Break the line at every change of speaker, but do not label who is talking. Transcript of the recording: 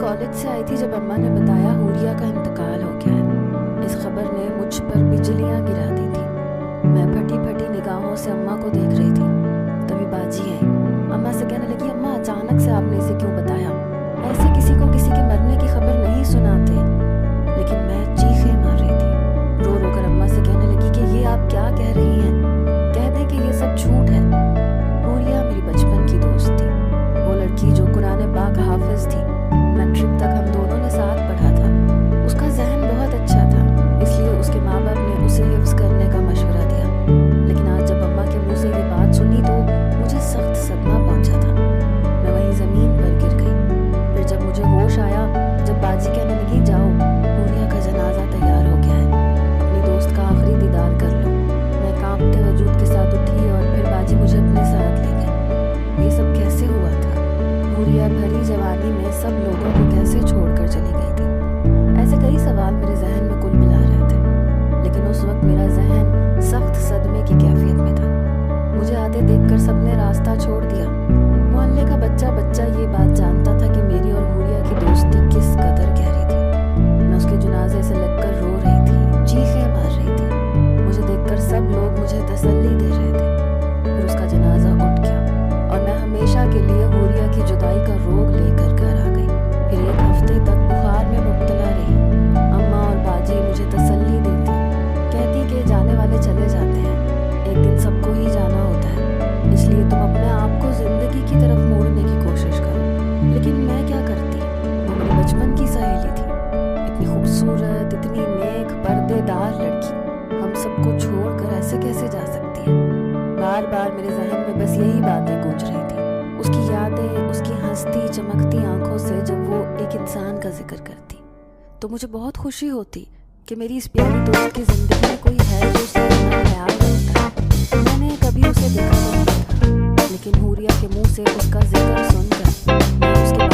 College से आई थी जब अम्मा ने बताया हुरिया का इंतकाल हो गया है। इस खबर ने मुझ पर बिजलियां गिरा दी थी। मैं फटी फटी निगाहों से अम्मा को देख रही थी। तभी बाजी आई। अम्मा से कहने लगी, अम्मा अचानक से आपने इसे क्यों बताया? ऐसे किसी को किसी के मरने की खबर नहीं सुनाते। लेकिन मैं चीखें मार रही थी। रो रो कर अम्मा से कहने लगी कि ये आप क्या कह रही हैं? कह दें कि ये सब झूठ है। हुरिया मेरी बचपन की दोस्त थी। वो लड़की जो कुरान पाक हाफिज थी। मैट्रिक तक हम दोनों ने साथ पढ़ा था। उसका जहन बहुत अच्छा था, इसलिए उसके माँ बाप ने उसे हिफ्ज करने का मशवरा दिया। लेकिन आज जब अम्मा के मुंह से ये बात सुनी तो मुझे सख्त सदमा पहुंचा था। मैं वहीं ज़मीन पर गिर गई। फिर जब मुझे होश आया, जब बाजी कहने लगी, जाओ हुरिया का जनाजा तैयार हो गया है, अपनी दोस्त का आखिरी दीदार कर लो। मैं कांपते वजूद के साथ उठी और फिर बाजी मुझे अपने साथ ले गई। ये सब कैसे हुआ था? हुरिया भरी जवानी में सब लोगों को कैसे छोड़कर चली गई थी? ऐसे कई सवाल मेरे जहन में कुल मिला रहे थे। लेकिन उस वक्त मेरा जहन सख्त सदमे की कैफियत में था। मुझे आते देखकर सबने रास्ता छोड़ दिया। मोहल्ले का बच्चा बच्चा ये बात जानता था कि मेरी और हुरिया की दोस्ती किस कदर गहरी थी। मैं उसके जनाजे से लगकर रो रही थी, चीखें मार रही थी। मुझे देखकर सब लोग मुझे तसल्ली दे रहे थे। फिर उसका जनाजा उठ गया और मैं हमेशा के लिए हुरिया की जुदाई का रोग लेकर घर आ गई। फिर एक हफ्ते तक बुखार में मुब्तला रही। अम्मा और बाजी मुझे तसल्ली देती, कहती कि जाने वाले चले जाते हैं, एक दिन सबको ही जाना होता है, इसलिए तुम अपने आप को जिंदगी की तरफ मोड़ने की कोशिश करो। लेकिन मैं क्या करती? वो मेरी बचपन की सहेली थी, इतनी खूबसूरत, इतनी नेक, पर्देदार लड़की। हम सबको छोड़कर ऐसे कैसे जा सकती है? बार बार मेरे जहन में बस यही बातें गूंज रही थी। उसकी यादें, उसकी हंसती चमकती आंखों से जब वो एक इंसान का जिक्र करती तो मुझे बहुत खुशी होती कि मेरी इस प्यारी दोस्त की जिंदगी में कोई है जो उसका इतना ख्याल रखता है। मैंने कभी उसे देखा नहीं था, लेकिन हुरिया के मुंह से उसका जिक्र सुनकर मैं उसके